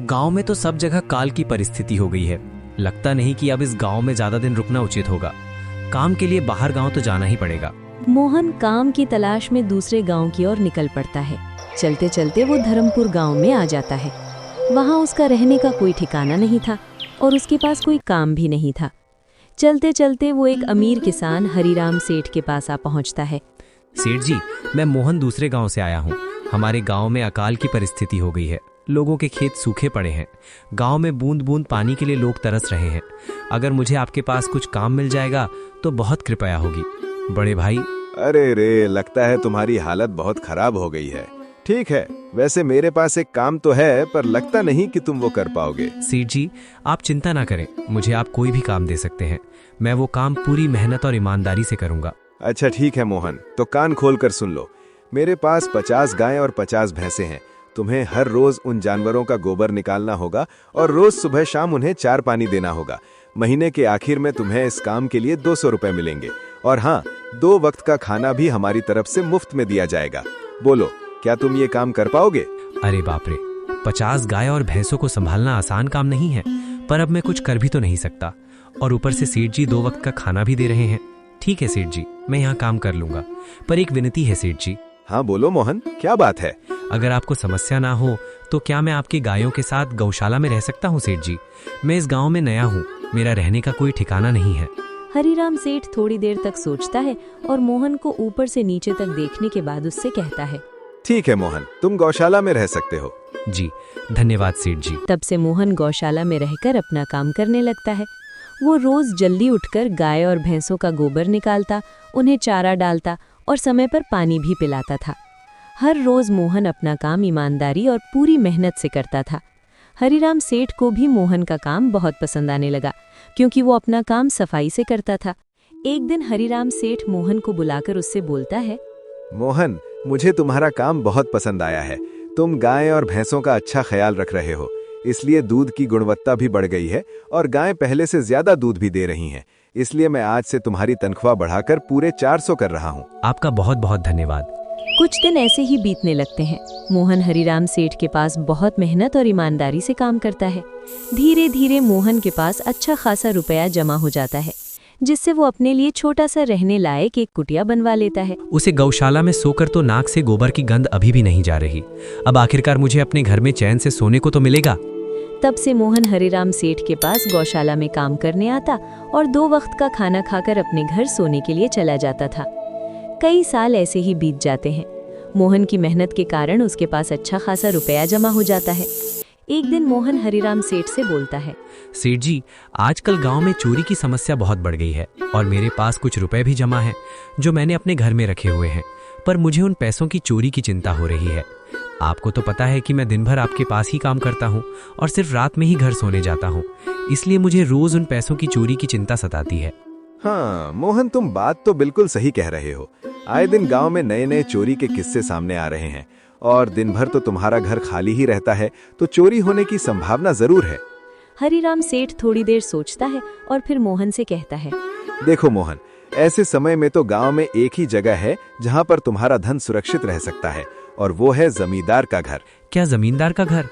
गांव में तो सब जगह काल की परिस्थिति हो गई है। लगता नहीं कि अब इस गांव में ज्यादा दिन रुकना उचित होगा। काम के लिए बाहर गांव तो जाना ही पड़ेगा। मोहन काम की तलाश में दूसरे गांव की ओर निकल पड़ता है। चलते चलते वो धर्मपुर गांव में आ जाता है। वहां उसका रहने का कोई ठिकाना नहीं था और उसके पास कोई काम भी नहीं था। चलते चलते वो एक अमीर किसान हरिराम सेठ के पास आ पहुंचता है। सेठ जी, मैं मोहन दूसरे गांव से आया हूँ। हमारे गांव में अकाल की परिस्थिति हो गई है। लोगों के खेत सूखे पड़े हैं। गांव में बूंद बूंद पानी के लिए लोग तरस रहे हैं। अगर मुझे आपके पास कुछ काम मिल जाएगा तो बहुत कृपया होगी। बड़े भाई। अरे रे, लगता है तुम्हारी हालत बहुत खराब हो गई है। ठीक है, वैसे मेरे पास एक काम तो है, पर लगता नहीं कि तुम वो कर पाओगे। सेठ जी, आप चिंता ना करें। मुझे आप कोई भी काम दे सकते हैं। मैं वो काम पूरी मेहनत और ईमानदारी से करूंगा। अच्छा ठीक है मोहन, तो कान खोल कर सुन लो। मेरे पास 50 गायें और 50 भैंसें हैं। तुम्हें हर रोज उन जानवरों का गोबर निकालना होगा और रोज सुबह शाम उन्हें 4 पानी देना होगा। महीने के आखिर में तुम्हें इस काम के लिए 200 रुपए मिलेंगे। और हाँ, 2 वक्त का खाना भी हमारी तरफ से मुफ्त में दिया जाएगा। बोलो, क्या तुम ये काम कर पाओगे? अरे बाप रे, 50 गाय और भैंसों को संभालना आसान काम नहीं है। पर अब मैं कुछ कर भी तो नहीं सकता। और ऊपर से सेठ जी 2 वक्त का खाना भी दे रहे हैं। ठीक है सेठ जी, मैं यहाँ काम कर लूंगा। पर एक विनती है सेठ जी। हाँ बोलो मोहन, क्या बात है? अगर आपको समस्या ना हो तो क्या मैं आपकी गायों के साथ गौशाला में रह सकता हूँ सेठ जी? मैं इस गांव में नया हूँ। मेरा रहने का कोई ठिकाना नहीं है। हरिराम सेठ थोड़ी देर तक सोचता है और मोहन को ऊपर से नीचे तक देखने के बाद उससे कहता है, ठीक है मोहन, तुम गौशाला में रह सकते हो। जी धन्यवाद सेठ जी। तब से मोहन गौशाला में रहकर अपना काम करने लगता है। वो रोज जल्दी उठकर गाय और भैंसों का गोबर निकालता, उन्हें चारा डालता और समय पर पानी भी पिलाता था। हर रोज मोहन अपना काम ईमानदारी और पूरी मेहनत से करता था। हरिराम सेठ को भी मोहन का काम बहुत पसंद आने लगा, क्योंकि वो अपना काम सफाई से करता था। एक दिन हरिराम सेठ मोहन को बुलाकर उससे बोलता है, मोहन, मुझे तुम्हारा काम बहुत पसंद आया है। तुम गाय और भैंसों का अच्छा ख्याल रख रहे हो, इसलिए दूध की गुणवत्ता भी बढ़ गई है और गायें पहले से ज्यादा दूध भी दे रही हैं। इसलिए मैं आज से तुम्हारी तनख्वाह बढ़ाकर पूरे 400 कर रहा हूँ। आपका बहुत बहुत धन्यवाद। कुछ दिन ऐसे ही बीतने लगते हैं। मोहन हरिराम सेठ के पास बहुत मेहनत और ईमानदारी से काम करता है। धीरे धीरे मोहन के पास अच्छा खासा रुपया जमा हो जाता है, जिससे वो अपने लिए छोटा सा रहने लायक एक कुटिया बनवा लेता है। उसे गौशाला में सोकर तो नाक से गोबर की गंध अभी भी नहीं जा रही। अब आखिरकार मुझे अपने घर में चैन से सोने को तो मिलेगा। तब से मोहन हरिराम सेठ के पास गौशाला में काम करने आता और 2 वक्त का खाना खाकर अपने घर सोने के लिए चला जाता था। कई साल ऐसे ही बीत जाते हैं। मोहन की मेहनत के कारण उसके पास अच्छा खासा रुपया जमा हो जाता है। एक दिन मोहन हरिराम सेठ से बोलता है, सेठ जी, आजकल गांव में चोरी की समस्या बहुत बढ़ गई है और मेरे पास कुछ रुपए भी जमा हैं जो मैंने अपने घर में रखे हुए हैं। पर मुझे उन पैसों की चोरी की चिंता हो रही है। आपको तो पता है कि मैं दिन भर आपके पास ही काम करता हूँ और सिर्फ रात में ही घर सोने जाता हूँ। इसलिए मुझे रोज उन पैसों की चोरी की चिंता सताती है। हाँ मोहन, तुम बात तो बिल्कुल सही कह रहे हो। आए दिन गांव में नए नए चोरी के किस्से सामने आ रहे हैं और दिन भर तो तुम्हारा घर खाली ही रहता है, तो चोरी होने की संभावना जरूर है। हरिराम सेठ थोड़ी देर सोचता है और फिर मोहन से कहता है, देखो मोहन, ऐसे समय में तो गांव में एक ही जगह है जहां पर तुम्हारा धन सुरक्षित रह सकता है, और वो है जमींदार का घर। क्या जमींदार का घर?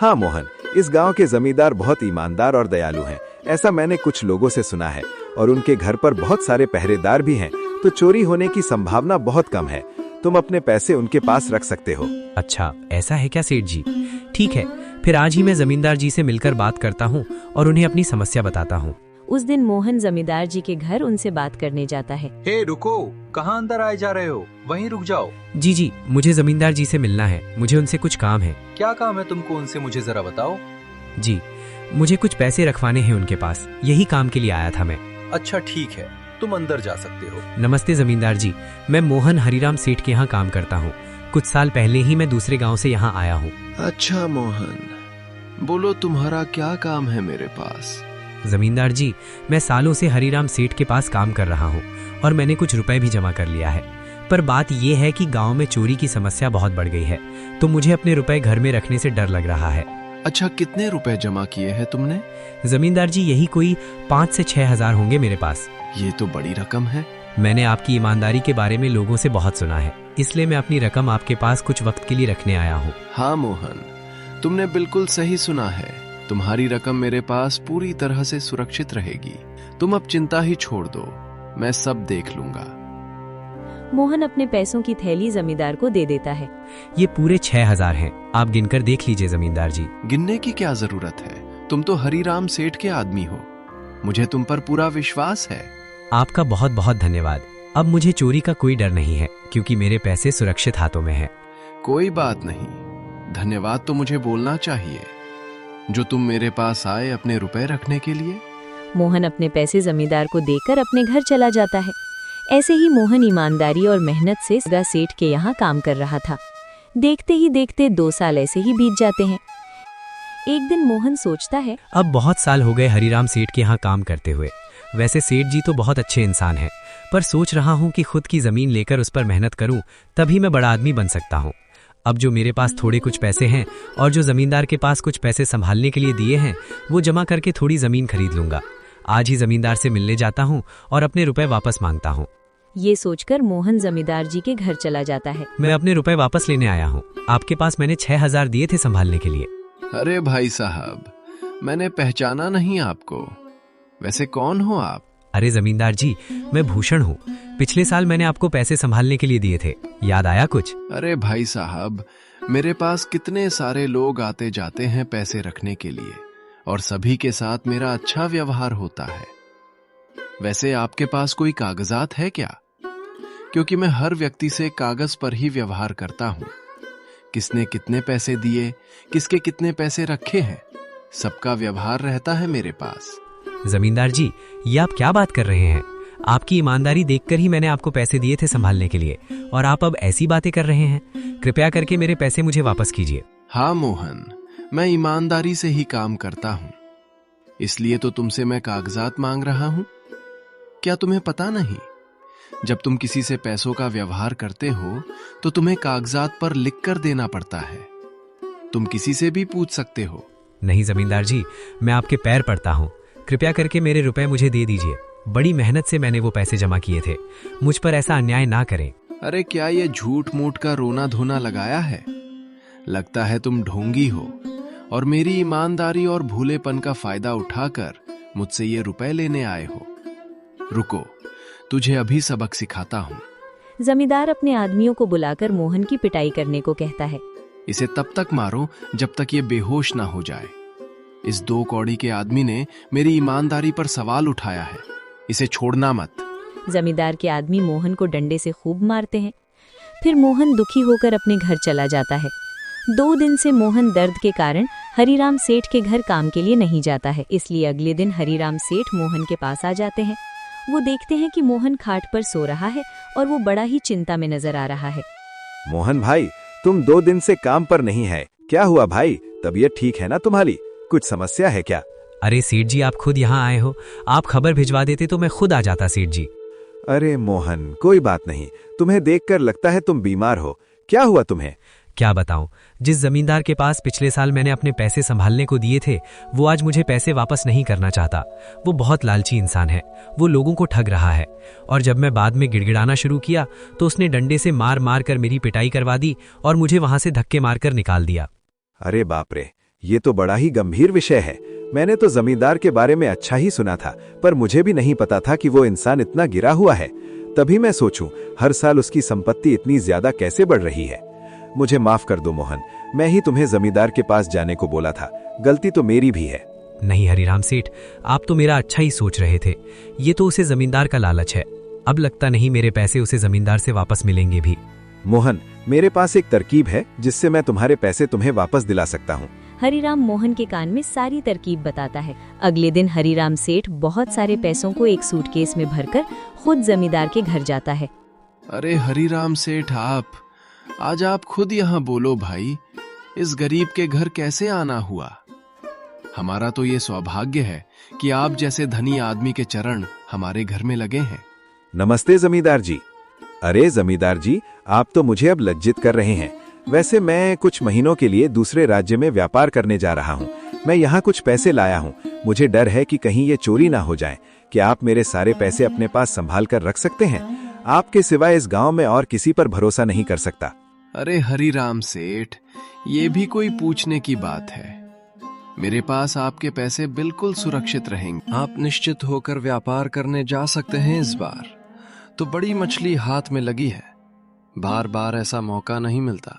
हाँ मोहन, इस गांव के जमींदार बहुत ईमानदार और दयालु हैं। ऐसा मैंने कुछ लोगों से सुना है और उनके घर पर बहुत सारे पहरेदार भी हैं, तो चोरी होने की संभावना बहुत कम है। तुम अपने पैसे उनके पास रख सकते हो। अच्छा, ऐसा है क्या सेठ जी? ठीक है, फिर आज ही मैं जमींदार जी से मिलकर बात करता हूँ और उन्हें अपनी समस्या बताता हूँ। उस दिन मोहन जमींदार जी के घर उनसे बात करने जाता है। हे रुको, कहाँ अंदर आए जा रहे हो? वहीं रुक जाओ। जी, मुझे जमींदार जी से मिलना है। मुझे उनसे कुछ काम है। क्या काम है तुमको उनसे, मुझे जरा बताओ। जी, मुझे कुछ पैसे रखवाने हैं उनके पास। यही काम के लिए आया था मैं। अच्छा ठीक है, तुम अंदर जा सकते हो। नमस्ते जमींदार जी, मैं मोहन हरिराम सेठ के यहाँ काम करता हूँ। कुछ साल पहले ही मैं दूसरे गांव से यहाँ आया हूँ। अच्छा मोहन, बोलो तुम्हारा क्या काम है मेरे पास? जमींदार जी, मैं सालों से हरिराम सेठ के पास काम कर रहा हूँ और मैंने कुछ रुपए भी जमा कर लिया है। पर बात यह है कि गांव में चोरी की समस्या बहुत बढ़ गई है, तो मुझे अपने रुपए घर में रखने से डर लग रहा है। अच्छा, कितने रुपए जमा किए हैं तुमने? जमींदार जी, यही कोई 5 से 6 हजार होंगे मेरे पास। ये तो बड़ी रकम है। मैंने आपकी ईमानदारी के बारे में लोगों से बहुत सुना है, इसलिए मैं अपनी रकम आपके पास कुछ वक्त के लिए रखने आया हूँ। हाँ मोहन, तुमने बिल्कुल सही सुना है। तुम्हारी रकम मेरे पास पूरी तरह से सुरक्षित रहेगी। तुम अब चिंता ही छोड़ दो, मैं सब देख लूंगा। मोहन अपने पैसों की थैली जमींदार को दे देता है। ये पूरे 6000 हैं। आप गिनकर देख लीजिए जमींदार जी। गिनने की क्या जरूरत है, तुम तो हरिराम सेठ के आदमी हो। मुझे तुम पर पूरा विश्वास है। आपका बहुत बहुत धन्यवाद। अब मुझे चोरी का कोई डर नहीं है, क्योंकि मेरे पैसे सुरक्षित हाथों में हैं। कोई बात नहीं, धन्यवाद तो मुझे बोलना चाहिए, जो तुम मेरे पास आए अपने रुपए रखने के लिए। मोहन अपने पैसे जमींदार को देकर अपने घर चला जाता है। ऐसे ही मोहन ईमानदारी और मेहनत से सगा सेठ के यहाँ काम कर रहा था। देखते ही देखते 2 साल ऐसे ही बीत जाते हैं। एक दिन मोहन सोचता है, अब बहुत साल हो गए हरिराम सेठ के यहाँ काम करते हुए। वैसे सेठ जी तो बहुत अच्छे इंसान हैं, पर सोच रहा हूँ कि खुद की जमीन लेकर उस पर मेहनत करूँ, तभी मैं बड़ा आदमी बन सकता हूँ। अब जो मेरे पास थोड़े कुछ पैसे हैं और जो जमींदार के पास कुछ पैसे संभालने के लिए दिए हैं, वो जमा करके थोड़ी जमीन खरीद लूंगा। आज ही जमींदार से मिलने जाता हूँ और अपने रुपए वापस मांगता हूँ। ये सोचकर मोहन जमींदार जी के घर चला जाता है। मैं अपने रुपए वापस लेने आया हूँ। आपके पास मैंने 6000 दिए थे संभालने के लिए। अरे भाई साहब, मैंने पहचाना नहीं आपको। वैसे कौन हो आप? अरे जमींदार जी, मैं भूषण हूँ। पिछले साल मैंने आपको पैसे संभालने के लिए दिए थे, याद आया कुछ? अरे भाई साहब, मेरे पास कितने सारे लोग आते जाते हैं पैसे रखने के लिए, और सभी के साथ मेरा अच्छा व्यवहार होता है। वैसे आपके पास कोई कागजात है क्या? क्योंकि मैं हर व्यक्ति से कागज पर ही व्यवहार करता हूँ। किसने कितने पैसे दिए, किसके कितने पैसे रखे हैं, सबका व्यवहार रहता है मेरे पास। जमींदार जी, ये आप क्या बात कर रहे हैं? आपकी ईमानदारी देखकर ही मैंने आपको पैसे दिए थे संभालने के लिए, और आप अब ऐसी बातें कर रहे हैं। कृपया करके मेरे पैसे मुझे वापस कीजिए। हाँ मोहन, मैं ईमानदारी से ही काम करता हूँ, इसलिए तो तुमसे मैं कागजात मांग रहा हूँ। क्या तुम्हें पता नहीं, जब तुम किसी से पैसों का व्यवहार करते हो तो तुम्हें कागजात पर लिख कर देना पड़ता है। तुम किसी से भी पूछ सकते हो। नहीं जमींदार जी, मैं आपके पैर पड़ता हूँ, कृपया करके मेरे रुपए मुझे दे दीजिए। बड़ी मेहनत से मैंने वो पैसे जमा किए थे, मुझ पर ऐसा अन्याय ना करें। अरे क्या ये झूठ मूठ का रोना धोना लगाया है? लगता है तुम ढोंगी हो और मेरी ईमानदारी और भूलेपन का फायदा उठाकर मुझसे ये रुपए लेने आए हो। रुको, तुझे अभी सबक सिखाता हूँ। जमींदार अपने आदमियों को बुलाकर मोहन की पिटाई करने को कहता है। इसे तब तक मारो जब तक ये बेहोश ना हो जाए। इस 2 कौड़ी के आदमी ने मेरी ईमानदारी पर सवाल उठाया है, इसे छोड़ना मत। जमींदार के आदमी मोहन को डंडे से खूब मारते हैं। फिर मोहन दुखी होकर अपने घर चला जाता है। 2 दिन से मोहन दर्द के कारण हरिराम सेठ के घर काम के लिए नहीं जाता है, इसलिए अगले दिन हरिराम सेठ मोहन के पास आ जाते हैं। वो देखते हैं कि मोहन खाट पर सो रहा है और वो बड़ा ही चिंता में नजर आ रहा है। मोहन भाई, तुम 2 दिन से काम पर नहीं है, क्या हुआ भाई? तबीयत ठीक है ना तुम्हारी? कुछ समस्या है क्या? अरे सेठ जी, आप खुद यहाँ आए हो, आप खबर भिजवा देते तो मैं खुद आ जाता सेठ जी। अरे मोहन, कोई बात नहीं, तुम्हें देखकर लगता है तुम बीमार हो। क्या हुआ तुम्हें? क्या बताऊं, जिस जमींदार के पास पिछले साल मैंने अपने पैसे संभालने को दिए थे, वो आज मुझे पैसे वापस नहीं करना चाहता। वो बहुत लालची इंसान है, वो लोगों को ठग रहा है। और जब मैं बाद में गिड़गिड़ाना शुरू किया तो उसने डंडे से मार मार कर मेरी पिटाई करवा दी और मुझे वहां से धक्के मारकर निकाल दिया। अरे बाप रे, ये तो बड़ा ही गंभीर विषय है। मैंने तो जमींदार के बारे में अच्छा ही सुना था, पर मुझे भी नहीं पता था कि वो इंसान इतना गिरा हुआ है। तभी मैं सोचूं, हर साल उसकी संपत्ति इतनी ज्यादा कैसे बढ़ रही है। मुझे माफ कर दो मोहन, मैं ही तुम्हें जमींदार के पास जाने को बोला था, गलती तो मेरी भी है। नहीं हरिराम सेठ, आप तो मेरा अच्छा ही सोच रहे थे। ये तो उसे जमींदार का लालच है। अब लगता नहीं मेरे पैसे उसे जमींदार से वापस मिलेंगे भी। मोहन, मेरे पास एक तरकीब है जिससे मैं तुम्हारे पैसे तुम्हें वापस दिला सकता हूँ। हरिराम मोहन के कान में सारी तरकीब बताता है। अगले दिन हरिराम सेठ बहुत सारे पैसों को एक सूटकेस में भरकर खुद जमींदार के घर जाता है। अरे हरिराम सेठ, आज आप खुद यहाँ बोलो भाई, इस गरीब के घर कैसे आना हुआ? हमारा तो ये सौभाग्य है कि आप जैसे धनी आदमी के चरण हमारे घर में लगे हैं। नमस्ते जमींदार जी। अरे जमींदार जी, आप तो मुझे अब लज्जित कर रहे हैं। वैसे मैं कुछ महीनों के लिए दूसरे राज्य में व्यापार करने जा रहा हूँ। मैं यहाँ कुछ पैसे लाया हूँ। मुझे डर है कि कहीं ये चोरी ना हो जाए। क्या आप मेरे सारे पैसे अपने पास संभाल कर रख सकते हैं? आपके सिवाय इस गांव में और किसी पर भरोसा नहीं कर सकता। अरे हरिराम सेठ, ये भी कोई पूछने की बात है। मेरे पास आपके पैसे बिल्कुल सुरक्षित रहेंगे। आप निश्चित होकर व्यापार करने जा सकते हैं। इस बार तो बड़ी मछली हाथ में लगी है, बार बार ऐसा मौका नहीं मिलता।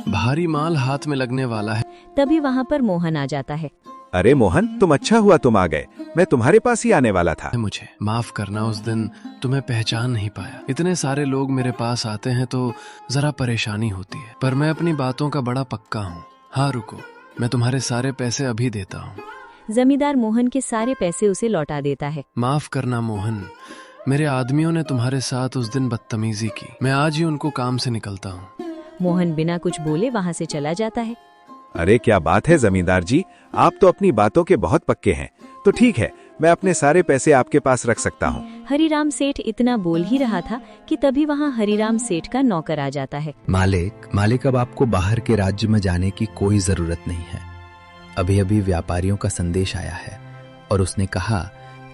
भारी माल हाथ में लगने वाला है। तभी वहां पर मोहन आ जाता है। अरे मोहन, तुम अच्छा हुआ तुम आ गए, मैं तुम्हारे पास ही आने वाला था। मुझे माफ करना, उस दिन तुम्हें पहचान नहीं पाया। इतने सारे लोग मेरे पास आते हैं तो जरा परेशानी होती है, पर मैं अपनी बातों का बड़ा पक्का हूँ। हाँ रुको, मैं तुम्हारे सारे पैसे अभी देता हूँ। जमींदार मोहन के सारे पैसे उसे लौटा देता है। माफ करना मोहन, मेरे आदमियों ने तुम्हारे साथ उस दिन बदतमीजी की। मैं आज ही उनको काम से निकलता हूँ। मोहन बिना कुछ बोले वहां से चला जाता है। अरे क्या बात है जमींदार जी, आप तो अपनी बातों के बहुत पक्के हैं। तो ठीक है, मैं अपने सारे पैसे आपके पास रख सकता हूँ। हरिराम सेठ इतना बोल ही रहा था कि तभी वहाँ हरिराम सेठ का नौकर आ जाता है। मालिक, अब आपको बाहर के राज्य में जाने की कोई जरूरत नहीं है। अभी अभी व्यापारियों का संदेश आया है और उसने कहा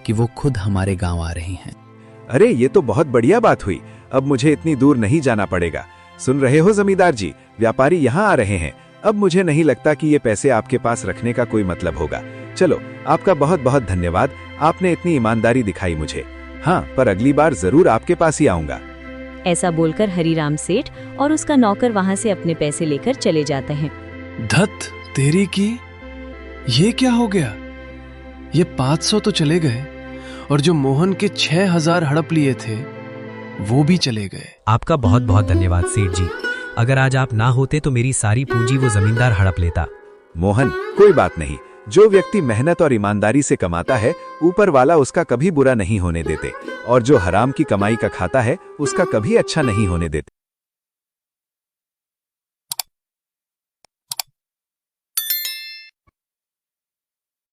कि वो खुद हमारे गांव आ रही हैं। अरे ये तो बहुत बढ़िया बात हुई, अब मुझे इतनी दूर नहीं जाना पड़ेगा। सुन रहे हो जमींदार जी, व्यापारी यहाँ आ रहे हैं। अब मुझे नहीं लगता कि ये पैसे आपके पास रखने का कोई मतलब होगा। चलो, आपका बहुत बहुत धन्यवाद, आपने इतनी ईमानदारी दिखाई मुझे। हाँ, पर अगली बार जरूर आपके पास ही आऊंगा। ऐसा बोलकर हरिराम सेठ और उसका नौकर वहाँ से अपने पैसे लेकर चले जाते हैं। धत तेरी की, ये क्या हो गया? ये 500 तो चले गए और जो मोहन के 6000 हड़प लिए थे वो भी चले गए। आपका बहुत बहुत धन्यवाद सेठ जी। अगर आज आप ना होते तो मेरी सारी पूंजी वो जमींदार हड़प लेता। मोहन, कोई बात नहीं, जो व्यक्ति मेहनत और ईमानदारी से कमाता है, ऊपर वाला उसका कभी बुरा नहीं होने देते, और जो हराम की कमाई का खाता है उसका कभी अच्छा नहीं होने देते।